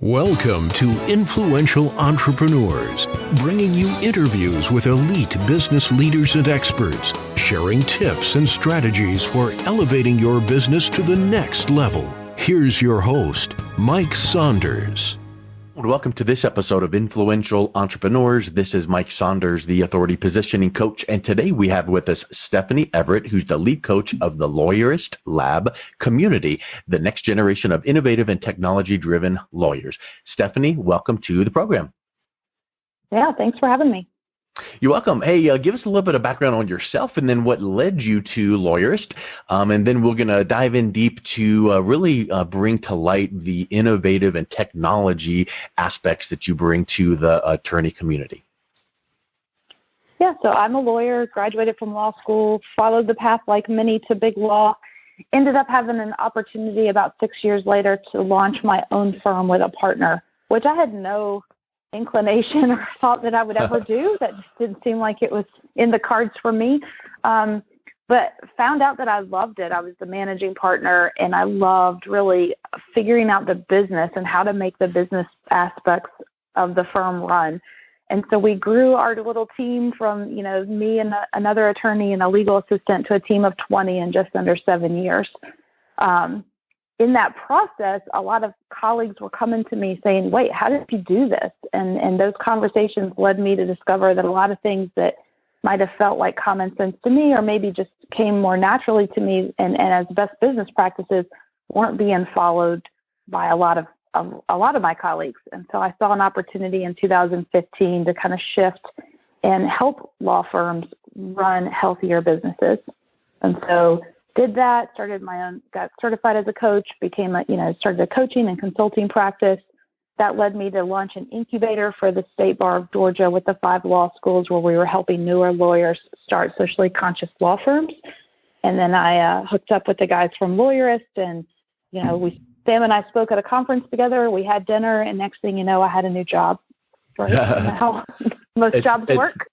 Welcome to Influential Entrepreneurs, bringing you interviews with elite business leaders and experts, sharing tips and strategies for elevating your business to the next level. Here's your host, Mike Saunders. Welcome to this episode of Influential Entrepreneurs. This is Mike Saunders, the Authority Positioning Coach, and today we have with us Stephanie Everett, who's the lead coach of the Lawyerist Lab community, the next generation of innovative and technology-driven lawyers. Stephanie, welcome to the program. Yeah, thanks for having me. You're welcome. Hey, give us a little bit of background on yourself and then what led you to Lawyerist. And then we're going to dive in deep to really bring to light the innovative and technology aspects that you bring to the attorney community. Yeah, so I'm a lawyer, graduated from law school, followed the path like many to big law, ended up having an opportunity about 6 years later to launch my own firm with a partner, which I had no inclination or thought that I would ever do. That just didn't seem like it was in the cards for me. But found out that I loved it. I was the managing partner, and I loved really figuring out the business and how to make the business aspects of the firm run. And so we grew our little team from, me and another attorney and a legal assistant to a team of 20 in just under 7 years. In that process, a lot of colleagues were coming to me saying, wait, how did you do this? And those conversations led me to discover that a lot of things that might have felt like common sense to me or maybe just came more naturally to me and as best business practices weren't being followed by a lot of my colleagues. And so I saw an opportunity in 2015 to kind of shift and help law firms run healthier businesses. And so did that, started my own, got certified as a coach, started a coaching and consulting practice. That led me to launch an incubator for the State Bar of Georgia with the 5 law schools where we were helping newer lawyers start socially conscious law firms. And then I hooked up with the guys from Lawyerist, and, Sam and I spoke at a conference together. We had dinner, and next thing you know, I had a new job. Right? How most jobs work.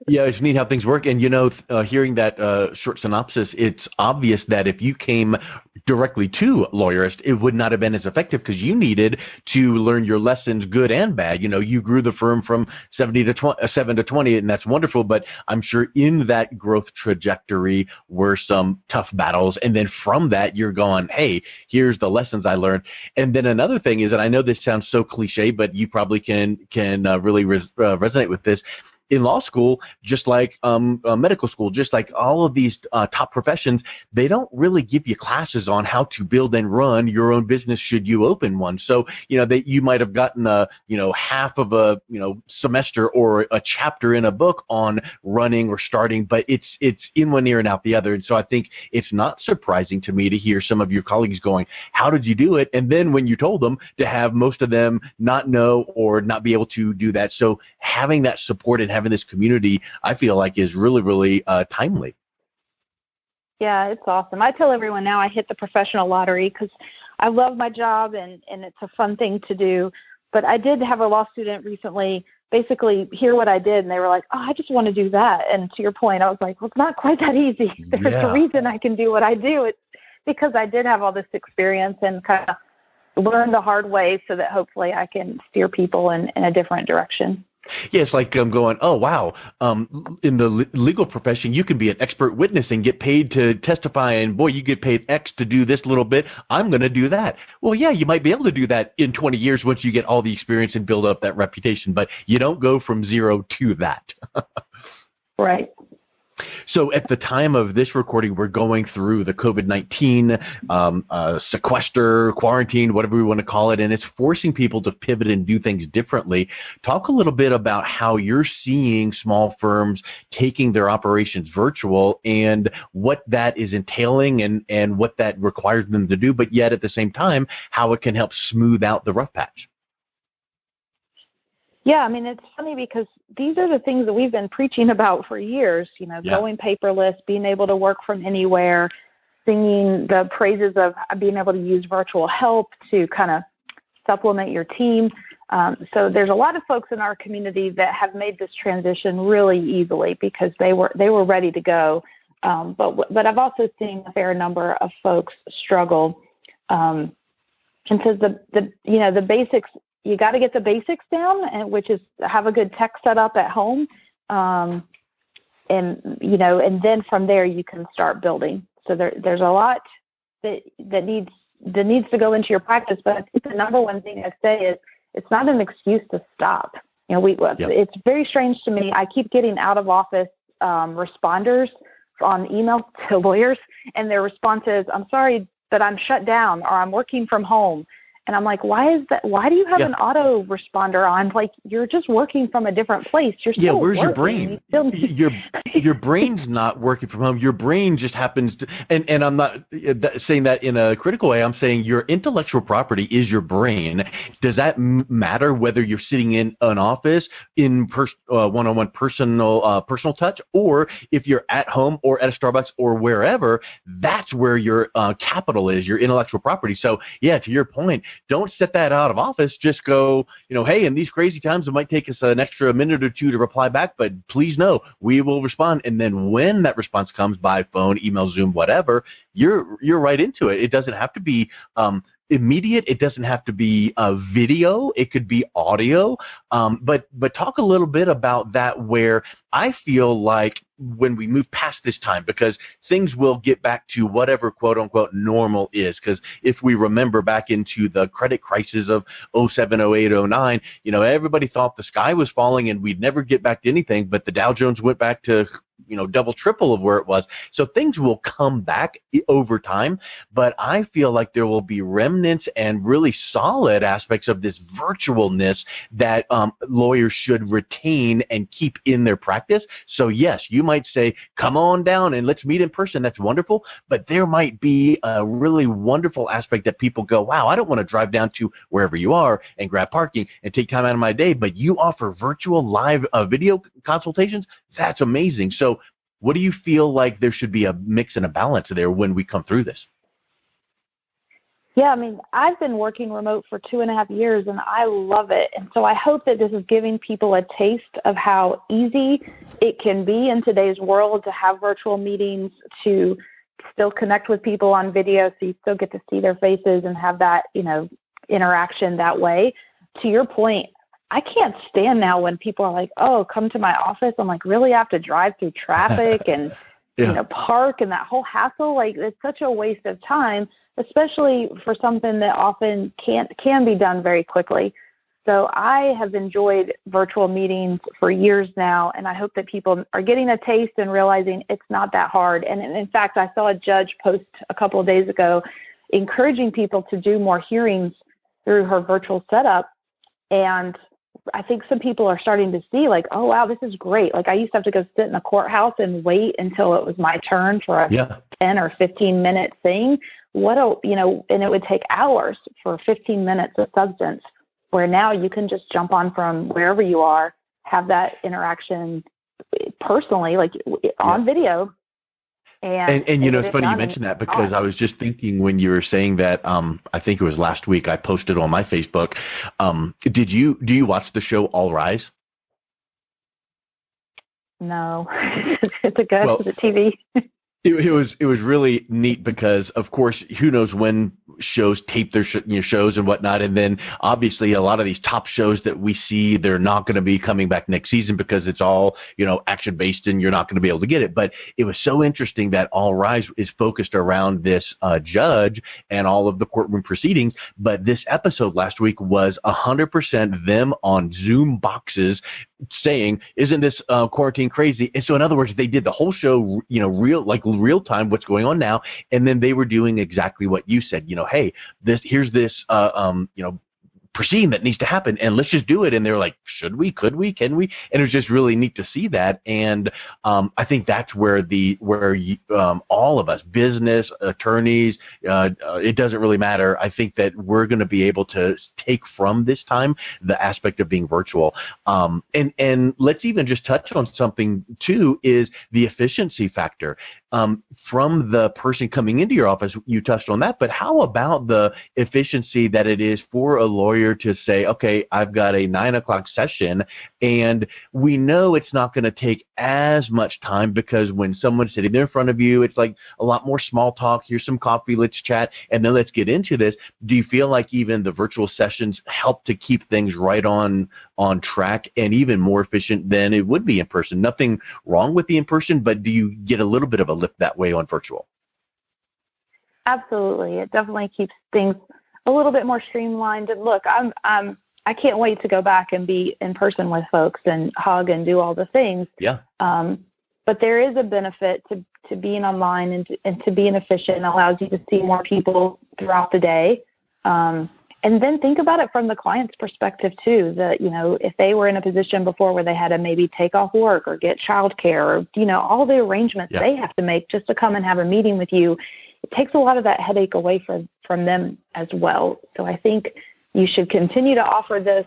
Yeah, it's neat how things work. And, hearing that short synopsis, it's obvious that if you came directly to Lawyerist, it would not have been as effective because you needed to learn your lessons, good and bad. You grew the firm from 7 to 20, and that's wonderful. But I'm sure in that growth trajectory were some tough battles. And then from that, you're going, hey, here's the lessons I learned. And then another thing is, and I know this sounds so cliche, but you probably can really resonate with this. In law school, just like medical school, just like all of these top professions, they don't really give you classes on how to build and run your own business should you open one. So, that you might have gotten half of a, semester or a chapter in a book on running or starting, but it's in one ear and out the other. And so I think it's not surprising to me to hear some of your colleagues going, how did you do it? And then when you told them, to have most of them not know or not be able to do that. So having that support and having this community, I feel like is really, really timely. Yeah, it's awesome. I tell everyone now I hit the professional lottery because I love my job and it's a fun thing to do. But I did have a law student recently basically hear what I did, and they were like, oh, I just want to do that. And to your point, I was like, well, it's not quite that easy. There's a reason I can do what I do. It's because I did have all this experience and kind of learned the hard way so that hopefully I can steer people in a different direction. Yeah, it's like I'm going, oh, wow. In the legal profession, you can be an expert witness and get paid to testify, and boy, you get paid X to do this little bit. I'm going to do that. Well, yeah, you might be able to do that in 20 years once you get all the experience and build up that reputation, but you don't go from zero to that. Right. So at the time of this recording, we're going through the COVID-19 sequester, quarantine, whatever we want to call it, and it's forcing people to pivot and do things differently. Talk a little bit about how you're seeing small firms taking their operations virtual and what that is entailing and what that requires them to do, but yet at the same time, how it can help smooth out the rough patch. Yeah, I mean, it's funny because these are the things that we've been preaching about for years, going paperless, being able to work from anywhere, singing the praises of being able to use virtual help to kind of supplement your team. So there's a lot of folks in our community that have made this transition really easily because they were ready to go. But I've also seen a fair number of folks struggle. And so the basics you got to get the basics down, and which is have a good tech setup at home. And then from there you can start building. So there's a lot that needs to go into your practice. But I think the number one thing I'd say is it's not an excuse to stop. It's very strange to me. I keep getting out of office responders on email to lawyers, and their response is, "I'm sorry, but I'm shut down," or "I'm working from home." And I'm like, why is that? Why do you have an auto responder on? Like, you're just working from a different place. You're still where's working. your brain? Your brain's not working from home. Your brain just happens to, and I'm not saying that in a critical way. I'm saying your intellectual property is your brain. Does that matter whether you're sitting in an office in one-on-one personal touch, or if you're at home or at a Starbucks or wherever? That's where your capital is, your intellectual property. So to your point, don't set that out of office. Just go, hey, in these crazy times, it might take us an extra minute or two to reply back, but please know we will respond. And then when that response comes by phone, email, Zoom, whatever, you're right into it. It doesn't have to be immediate. It doesn't have to be video. It could be audio. But talk a little bit about that, where I feel like when we move past this time, because things will get back to whatever quote unquote normal is. Because if we remember back into the credit crisis of 07, 08, 09, everybody thought the sky was falling and we'd never get back to anything, but the Dow Jones went back to double, triple of where it was. So things will come back over time, but I feel like there will be remnants and really solid aspects of this virtualness that lawyers should retain and keep in their practice. So yes, you might say, come on down and let's meet in person. That's wonderful. But there might be a really wonderful aspect that people go, wow, I don't want to drive down to wherever you are and grab parking and take time out of my day, but you offer virtual live video consultations. That's amazing. So what do you feel like there should be a mix and a balance there when we come through this? Yeah, I've been working remote for 2.5 years, and I love it. And so I hope that this is giving people a taste of how easy it can be in today's world to have virtual meetings, to still connect with people on video so you still get to see their faces and have that, interaction that way. To your point, I can't stand now when people are like, oh, come to my office. I'm like, really? I have to drive through traffic and, park and that whole hassle? Like, it's such a waste of time, especially for something that often can be done very quickly. So I have enjoyed virtual meetings for years now, and I hope that people are getting a taste and realizing it's not that hard. And in fact, I saw a judge post a couple of days ago encouraging people to do more hearings through her virtual setup. And I think some people are starting to see, like, oh, wow, this is great. Like, I used to have to go sit in the courthouse and wait until it was my turn for a 10 or 15-minute thing. And it would take hours for 15 minutes of substance, where now you can just jump on from wherever you are, have that interaction personally, like on video. And it's funny you mentioned that, because I was just thinking when you were saying that, I think it was last week, I posted on my Facebook. Do you watch the show All Rise? No. Is it good? Is it TV? It was really neat because, of course, who knows when shows tape their shows and whatnot, and then obviously a lot of these top shows that we see, they're not going to be coming back next season because it's all action based and you're not going to be able to get it. But it was so interesting that All Rise is focused around this judge and all of the courtroom proceedings. But this episode last week was 100% them on Zoom boxes saying, isn't this quarantine crazy? And so in other words, they did the whole show, real time, what's going on now. And then they were doing exactly what you said, hey, here's this, proceeding that needs to happen, and let's just do it. And they were like, should we, could we, can we? And it was just really neat to see that. And I think that's where all of us, business, attorneys, it doesn't really matter. I think that we're going to be able to take from this time the aspect of being virtual. And let's even just touch on something too, is the efficiency factor. from the person coming into your office? You touched on that, but how about the efficiency that it is for a lawyer to say, okay, I've got a 9 o'clock session, and we know it's not going to take as much time because when someone's sitting there in front of you, it's like a lot more small talk. Here's some coffee, let's chat, and then let's get into this. Do you feel like even the virtual sessions help to keep things right on track and even more efficient than it would be in person? Nothing wrong with the in-person, but do you get a little bit of a lift that way on virtual? Absolutely. It definitely keeps things a little bit more streamlined. And look, I can't wait to go back and be in person with folks and hug and do all the things. Yeah. But there is a benefit to being online and to being efficient. It allows you to see more people throughout the day. And then think about it from the client's perspective too, that, if they were in a position before where they had to maybe take off work or get childcare or, all the arrangements they have to make just to come and have a meeting with you, it takes a lot of that headache away from them as well. So I think you should continue to offer this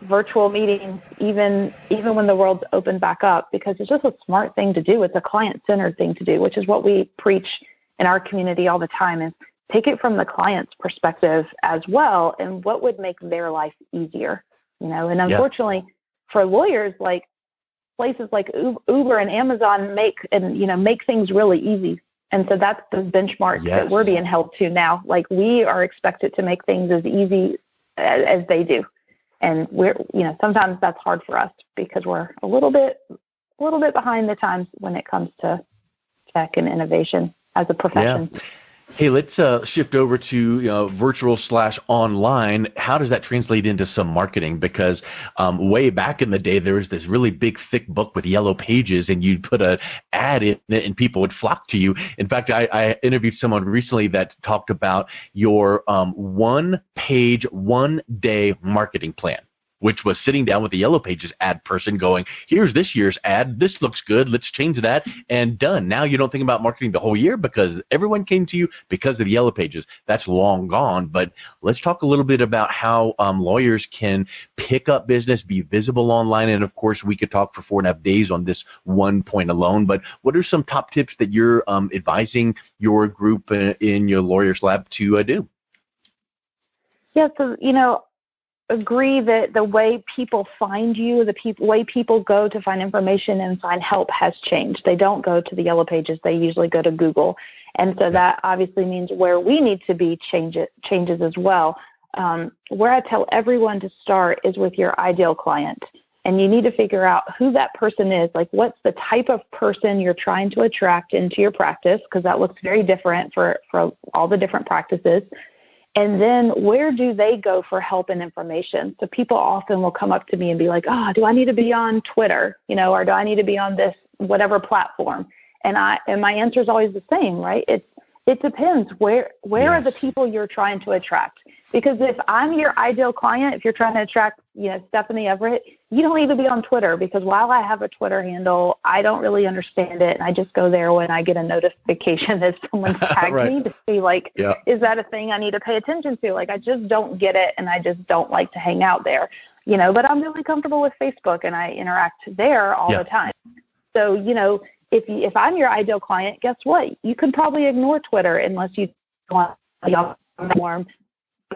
virtual meetings even when the world's opened back up, because it's just a smart thing to do. It's a client-centered thing to do, which is what we preach in our community all the time, is take it from the client's perspective as well, and what would make their life easier, And unfortunately, for lawyers, like places like Uber and Amazon make things really easy, and so that's the benchmark that we're being held to now. Like, we are expected to make things as easy as they do, and we're sometimes that's hard for us because we're a little bit behind the times when it comes to tech and innovation as a profession. Yeah. Hey, let's shift over to virtual/online. How does that translate into some marketing? Because way back in the day, there was this really big, thick book with yellow pages, and you'd put an ad in it, and people would flock to you. In fact, I interviewed someone recently that talked about your one-page, one-day marketing plan, which was sitting down with the Yellow Pages ad person going, here's this year's ad, this looks good, let's change that, and done. Now you don't think about marketing the whole year because everyone came to you because of the Yellow Pages. That's long gone, but let's talk a little bit about how lawyers can pick up business, be visible online, and of course we could talk for 4.5 days on this one point alone, but what are some top tips that you're advising your group in your Lawyers Lab to do? Yeah, so, agree that the way people find you, way people go to find information and find help has changed. They don't go to the Yellow Pages. They usually go to Google. And so that obviously means where we need to be changes as well. Where I tell everyone to start is with your ideal client. And you need to figure out who that person is. Like, what's the type of person you're trying to attract into your practice, because that looks very different for all the different practices. And then where do they go for help and information? So people often will come up to me and be like, do I need to be on Twitter, or do I need to be on this whatever platform? And my answer is always the same, right? It depends. Where are the people you're trying to attract? Because if I'm your ideal client, if you're trying to attract, Stephanie Everett, you don't need to be on Twitter, because while I have a Twitter handle, I don't really understand it. And I just go there when I get a notification that someone tagged me to see, is that a thing I need to pay attention to? Like, I just don't get it, and I just don't like to hang out there, but I'm really comfortable with Facebook, and I interact there all the time. So, if I'm your ideal client, guess what? You can probably ignore Twitter unless you want to be on the platform.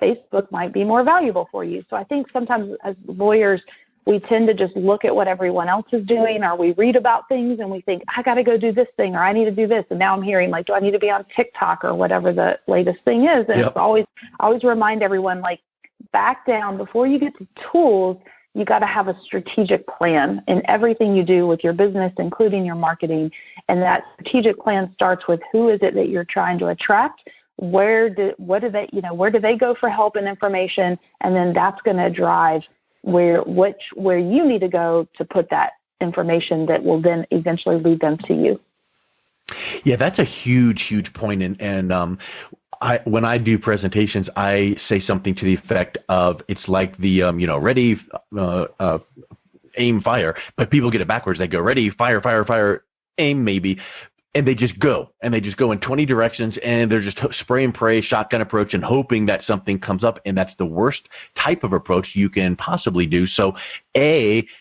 Facebook might be more valuable for you. So I think sometimes as lawyers, we tend to just look at what everyone else is doing, or we read about things and we think, I got to go do this thing, or I need to do this. And now I'm hearing, do I need to be on TikTok or whatever the latest thing is? And it's always remind everyone, back down before you get to tools. You got to have a strategic plan in everything you do with your business, including your marketing. And that strategic plan starts with who is it that you're trying to attract? Where do they go for help and information? And then that's going to drive where you need to go to put that information that will then eventually lead them to you. Yeah, that's a huge, huge point. And when I do presentations, I say something to the effect of, it's like the, ready, aim, fire. But people get it backwards. They go ready, fire, fire, fire, aim maybe. and they just go in 20 directions, and they're just spray and pray, shotgun approach, and hoping that something comes up. And that's the worst type of approach you can possibly do. So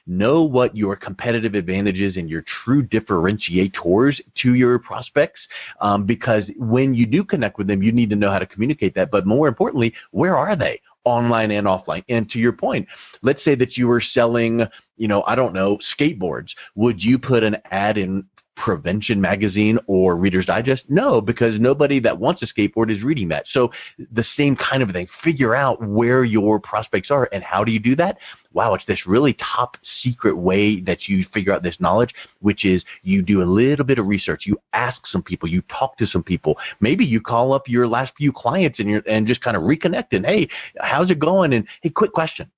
know what your competitive advantages and your true differentiators to your prospects, because when you do connect with them, you need to know how to communicate that. But more importantly, where are they? Online and offline. And to your point, let's say that you were selling, I don't know, skateboards. Would you put an ad in Prevention Magazine or Reader's Digest? No, because nobody that wants a skateboard is reading that. So the same kind of thing. Figure out where your prospects are. And how do you do that? Wow, it's this really top secret way that you figure out this knowledge, which is you do a little bit of research. You ask some people, you talk to some people. Maybe you call up your last few clients and just kind of reconnect and, hey, how's it going? And hey, quick question.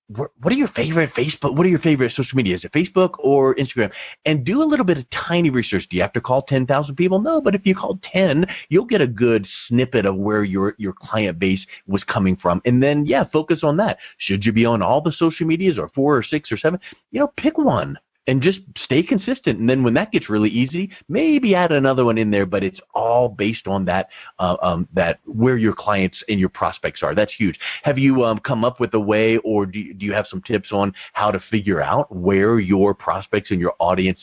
What are your favorite what are your favorite social media? Is it Facebook or Instagram? And do a little bit of tiny research. Do you have to call 10,000 people? No, but if you call 10, you'll get a good snippet of where your client base was coming from. And then, focus on that. Should you be on all the social medias or 4 or 6 or 7? Pick one. And just stay consistent. And then when that gets really easy, maybe add another one in there, but it's all based on that where your clients and your prospects are. That's huge. Have you come up with a way, or do you have some tips on how to figure out where your prospects and your audience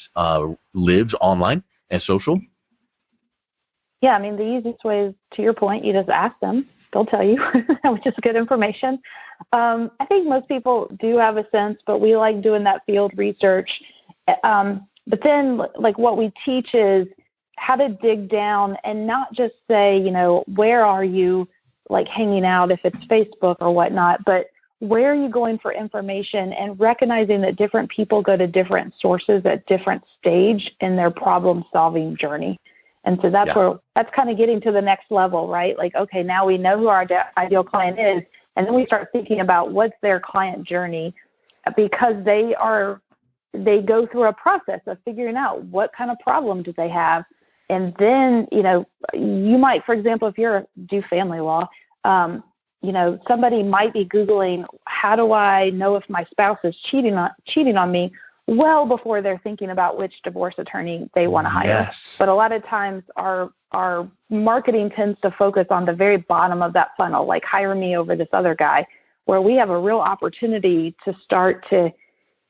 lives online and social? Yeah, the easiest way is, to your point, you just ask them. They'll tell you, which is good information. I think most people do have a sense, but we like doing that field research. But then, what we teach is how to dig down and not just say, where are you, hanging out, if it's Facebook or whatnot, but where are you going for information, and recognizing that different people go to different sources at different stage in their problem-solving journey. And so that's kind of getting to the next level, right? Okay, now we know who our ideal client is, and then we start thinking about what's their client journey, because they go through a process of figuring out what kind of problem do they have. And then, you might, for example, if you do family law, somebody might be Googling, how do I know if my spouse is cheating on me? Well before they're thinking about which divorce attorney they want to hire. Yes. But a lot of times our marketing tends to focus on the very bottom of that funnel, like hire me over this other guy, where we have a real opportunity to start to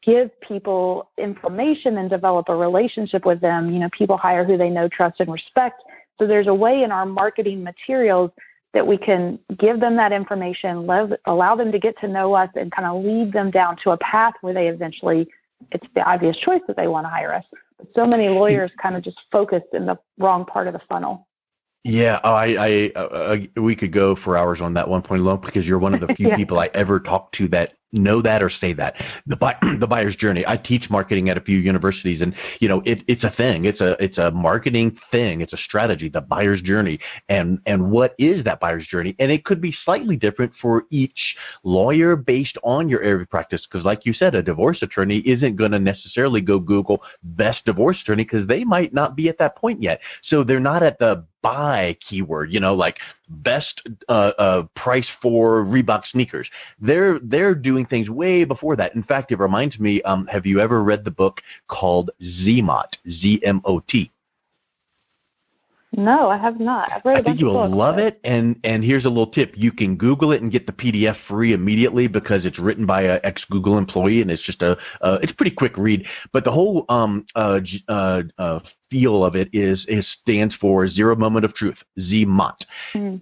give people information and develop a relationship with them. People hire who they know, trust, and respect. So there's a way in our marketing materials that we can give them that information, allow them to get to know us, and kind of lead them down to a path where they eventually, it's the obvious choice that they want to hire us. But so many lawyers kind of just focus in the wrong part of the funnel. Yeah, we could go for hours on that one point alone, because you're one of the few people I ever talk to that know that or say that. The buyer's journey. I teach marketing at a few universities, and it's a thing. It's a marketing thing. It's a strategy. The buyer's journey, and what is that buyer's journey? And it could be slightly different for each lawyer based on your area of practice. Because, like you said, a divorce attorney isn't going to necessarily go Google best divorce attorney, because they might not be at that point yet. So they're not at the buy keyword, like best price for Reebok sneakers. They're doing things way before that. In fact, it reminds me, have you ever read the book called ZMOT, Z-M-O-T? No, I have not. I've read I think you'll love it. And here's a little tip. You can Google it and get the PDF free immediately, because it's written by an ex-Google employee, and it's just it's a pretty quick read. But the whole feel of it stands for Zero Moment of Truth, ZMOT.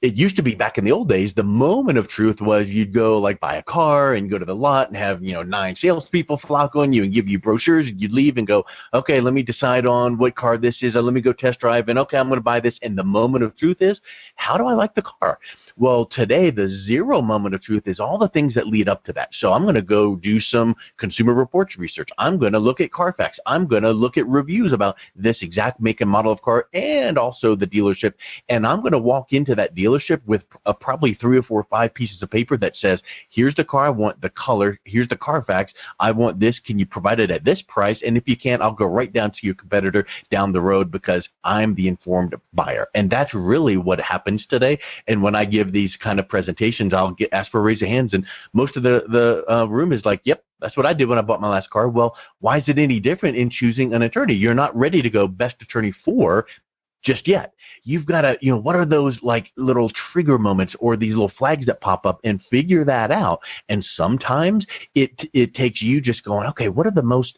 It used to be, back in the old days, the moment of truth was you'd go buy a car and go to the lot and have 9 salespeople flock on you and give you brochures, and you'd leave and go, okay, let me decide on what car this is, let me go test drive, and okay, I'm going to buy this. And the moment of truth is, how do I like the car? Well, today, the zero moment of truth is all the things that lead up to that. So I'm going to go do some Consumer Reports research. I'm going to look at Carfax. I'm going to look at reviews about this exact make and model of car, and also the dealership. And I'm going to walk into that dealership with probably 3 or 4 or 5 pieces of paper that says, here's the car I want, the color, here's the Carfax, I want this, can you provide it at this price? And if you can't, I'll go right down to your competitor down the road, because I'm the informed buyer. And that's really what happens today. And when I give these kind of presentations, I'll ask for a raise of hands, and most of the room is like, yep, that's what I did when I bought my last car. Well, why is it any different in choosing an attorney? You're not ready to go best attorney for. just yet. You've got to, what are those like little trigger moments or these little flags that pop up, and figure that out. And sometimes it takes you just going, okay, what are the most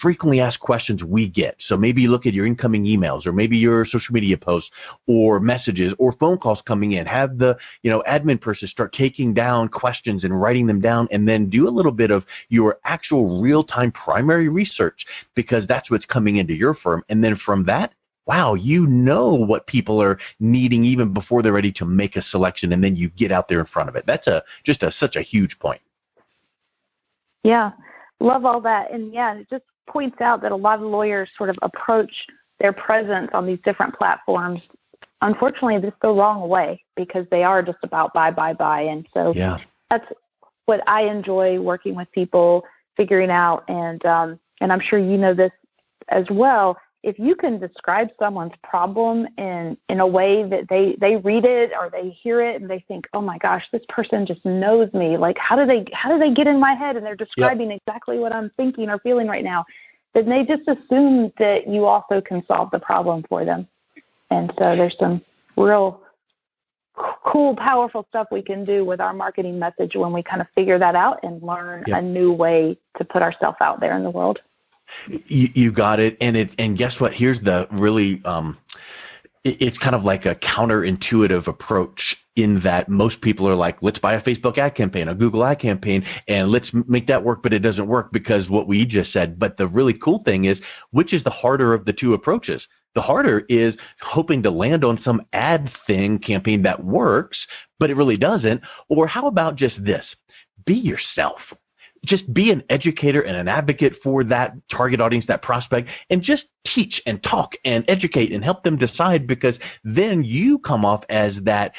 frequently asked questions we get? So maybe you look at your incoming emails, or maybe your social media posts or messages or phone calls coming in. Have the admin person start taking down questions and writing them down, and then do a little bit of your actual real-time primary research, because that's what's coming into your firm. And then from that, wow, what people are needing even before they're ready to make a selection, and then you get out there in front of it. That's such a huge point. Yeah, love all that. And yeah, it just points out that a lot of lawyers sort of approach their presence on these different platforms, unfortunately, just the wrong way, because they are just about buy. And so that's what I enjoy working with people, figuring out, and I'm sure you know this as well. If you can describe someone's problem in a way that they read it or they hear it and they think, oh my gosh, this person just knows me. Like, how do they get in my head and they're describing exactly what I'm thinking or feeling right now? Then they just assume that you also can solve the problem for them. And so there's some real cool, powerful stuff we can do with our marketing message when we kind of figure that out and learn a new way to put ourselves out there in the world. You got it. And guess what? Here's the really, it's kind of like a counterintuitive approach, in that most people are like, let's buy a Facebook ad campaign, a Google ad campaign, and let's make that work, but it doesn't work because what we just said. But the really cool thing is, which is the harder of the two approaches? The harder is hoping to land on some ad campaign that works, but it really doesn't. Or how about just this? Be yourself. Just be an educator and an advocate for that target audience, that prospect, and just teach and talk and educate and help them decide, because then you come off as that,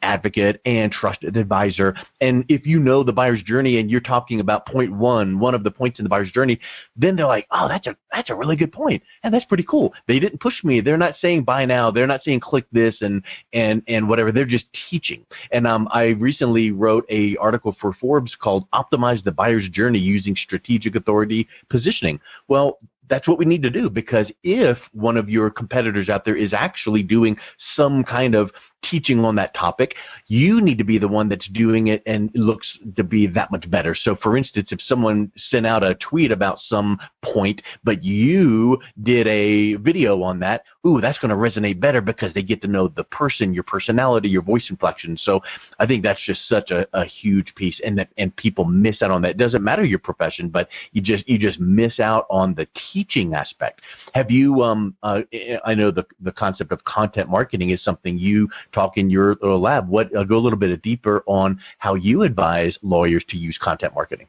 advocate and trusted advisor. And if you know the buyer's journey and you're talking about one of the points in the buyer's journey, then they're like, oh, that's a really good point. And that's pretty cool. They didn't push me. They're not saying buy now. They're not saying click this and whatever. They're just teaching. And I recently wrote an article for Forbes called Optimize the Buyer's Journey Using Strategic Authority Positioning. Well, that's what we need to do, because if one of your competitors out there is actually doing some kind of teaching on that topic, you need to be the one that's doing it and looks to be that much better. So for instance, if someone sent out a tweet about some point, but you did a video on that, that's going to resonate better because they get to know the person, your personality, your voice inflection. So I think that's just such a huge piece, and people miss out on that. It doesn't matter your profession, but you just miss out on the teaching aspect. Have you, I know the concept of content marketing is something you talk in your lab. Go a little bit deeper on how you advise lawyers to use content marketing.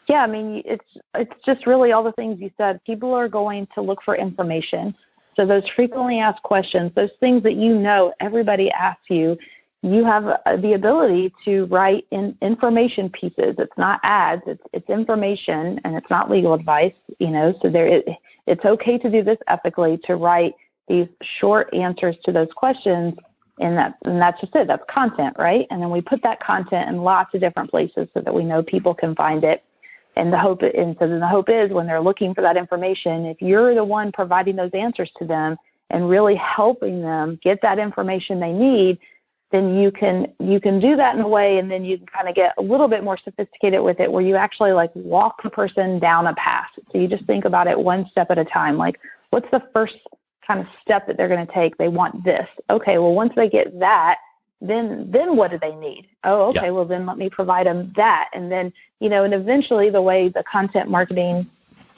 Yeah, I mean, it's just really all the things you said. People are going to look for information. So those frequently asked questions, those things that everybody asks you, you have the ability to write in information pieces. It's not ads, it's information, and it's not legal advice. So it's okay to do this ethically, to write these short answers to those questions, and that's just it. That's content, right? And then we put that content in lots of different places so that we know people can find it. And the hope is when they're looking for that information, if you're the one providing those answers to them and really helping them get that information they need, then you can do that in a way, and then you can kind of get a little bit more sophisticated with it, where you actually like walk the person down a path. So you just think about it one step at a time. Like, what's the first kind of step that they're going to take? They want this. Okay, well, once they get that, then what do they need? Oh, okay, well, then let me provide them that. And then, and eventually the way the content marketing,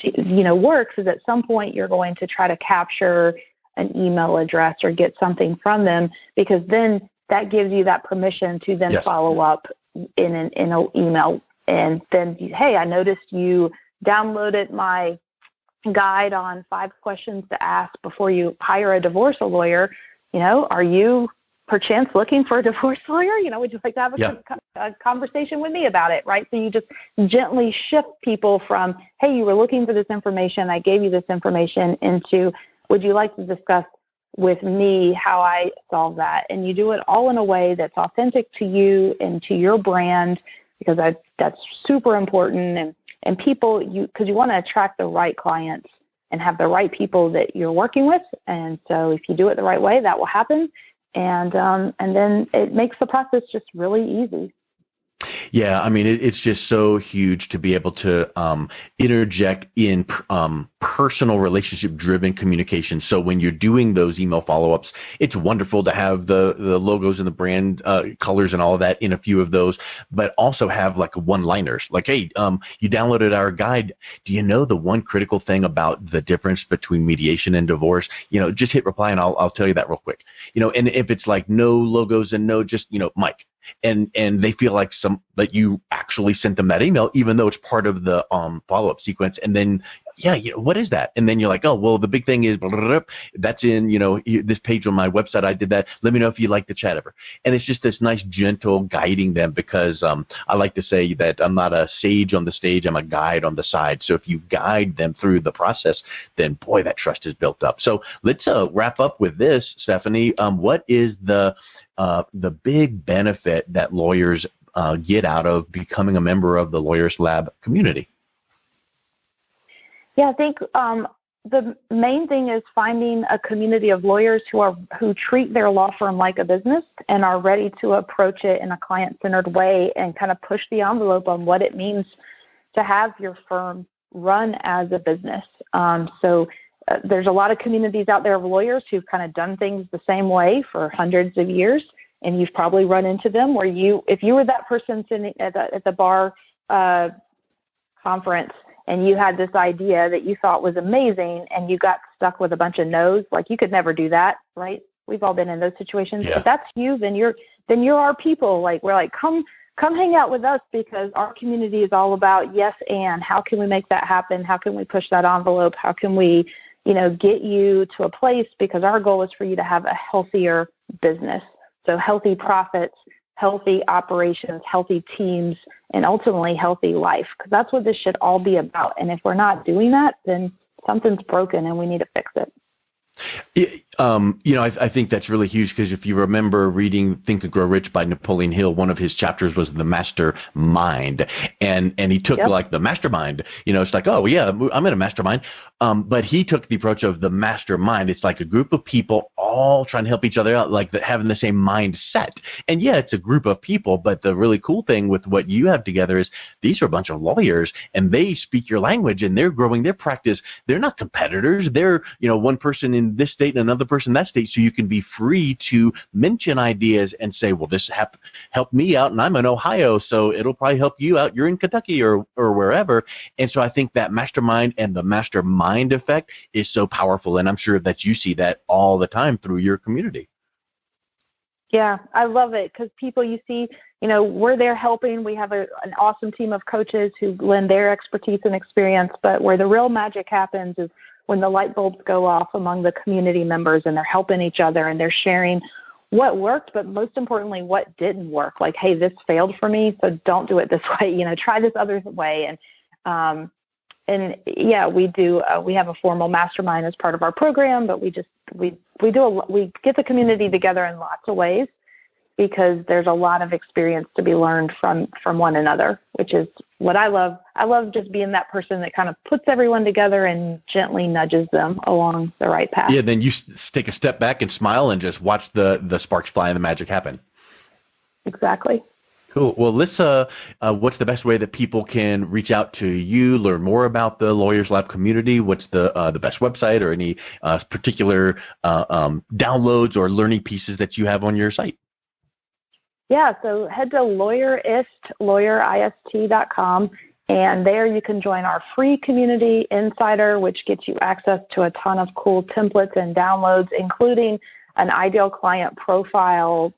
works is at some point you're going to try to capture an email address or get something from them, because then that gives you that permission to then follow up in an email. And then, hey, I noticed you downloaded my guide on 5 questions to ask before you hire a divorce lawyer. Are you perchance looking for a divorce lawyer? Would you like to have a conversation with me about it, right? So you just gently shift people from, hey, you were looking for this information, I gave you this information, into, would you like to discuss with me how I solve that? And you do it all in a way that's authentic to you and to your brand, because that's super important. And people, because you want to attract the right clients and have the right people that you're working with. And so if you do it the right way, that will happen. And then it makes the process just really easy. Yeah, I mean, it's just so huge to be able to interject in personal relationship-driven communication. So when you're doing those email follow-ups, it's wonderful to have the logos and the brand colors and all of that in a few of those, but also have like one-liners. Like, hey, you downloaded our guide. Do you know the one critical thing about the difference between mediation and divorce? Just hit reply and I'll tell you that real quick. And if it's like no logos and no, just, Mike. And they feel like that you actually sent them that email, even though it's part of the follow-up sequence. And then, what is that? And then you're like, oh, well, the big thing is blah, blah, blah, that's in this page on my website. I did that. Let me know if you'd like to chat ever. And it's just this nice, gentle guiding them, because I like to say that I'm not a sage on the stage. I'm a guide on the side. So if you guide them through the process, then boy, that trust is built up. So let's wrap up with this, Stephanie. What is the big benefit that lawyers get out of becoming a member of the Lawyerist Lab community? Yeah, I think the main thing is finding a community of lawyers who treat their law firm like a business and are ready to approach it in a client-centered way and kind of push the envelope on what it means to have your firm run as a business. There's a lot of communities out there of lawyers who've kind of done things the same way for hundreds of years, and you've probably run into them where if you were that person sitting at the bar conference and you had this idea that you thought was amazing and you got stuck with a bunch of no's, like you could never do that, right? We've all been in those situations. Yeah. If that's you, then you're our people. Like we're like, come hang out with us, because our community is all about yes and how can we make that happen? How can we push that envelope? How can we get you to a place, because our goal is for you to have a healthier business. So healthy profits, healthy operations, healthy teams, and ultimately healthy life, because that's what this should all be about. And if we're not doing that, then something's broken and we need to fix it. I think that's really huge, because if you remember reading Think and Grow Rich by Napoleon Hill, one of his chapters was the mastermind, and he took like the mastermind. It's like, oh yeah, I'm in a mastermind, but he took the approach of the mastermind. It's like a group of people all trying to help each other out, like having the same mindset. And yeah, it's a group of people, but the really cool thing with what you have together is these are a bunch of lawyers, and they speak your language, and they're growing their practice. They're not competitors. They're one person in this state and another person in that state, so you can be free to mention ideas and say, well, this helped me out, and I'm in Ohio, so it'll probably help you out. You're in Kentucky or wherever. And so I think that mastermind and the mastermind effect is so powerful, and I'm sure that you see that all the time through your community. Yeah, I love it, because people you see, we're there helping. We have an awesome team of coaches who lend their expertise and experience, but where the real magic happens is when the light bulbs go off among the community members, and they're helping each other and they're sharing what worked, but most importantly, what didn't work. Like, hey, this failed for me, so don't do it this way. Try this other way. And yeah, we do. We have a formal mastermind as part of our program, but we get the community together in lots of ways, because there's a lot of experience to be learned from one another, which is what I love. I love just being that person that kind of puts everyone together and gently nudges them along the right path. Yeah, then you take a step back and smile and just watch the sparks fly and the magic happen. Exactly. Cool. Well, what's the best way that people can reach out to you, learn more about the Lawyers Lab community? What's the best website, or any particular downloads or learning pieces that you have on your site? Yeah, so head to lawyerist.com, and there you can join our free community insider, which gets you access to a ton of cool templates and downloads, including an ideal client profile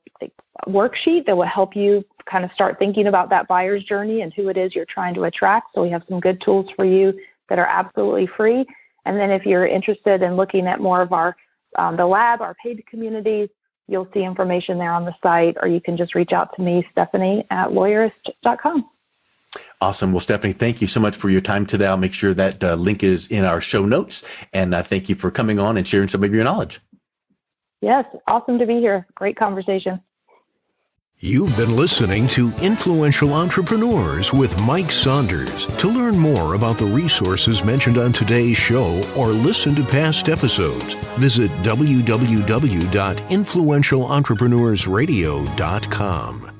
worksheet that will help you kind of start thinking about that buyer's journey and who it is you're trying to attract. So we have some good tools for you that are absolutely free. And then if you're interested in looking at more of our the lab, our paid communities, you'll see information there on the site, or you can just reach out to me, Stephanie, at lawyerist.com. Awesome. Well, Stephanie, thank you so much for your time today. I'll make sure that link is in our show notes. And thank you for coming on and sharing some of your knowledge. Yes, awesome to be here. Great conversation. You've been listening to Influential Entrepreneurs with Mike Saunders. To learn more about the resources mentioned on today's show or listen to past episodes, visit www.influentialentrepreneurssradio.com.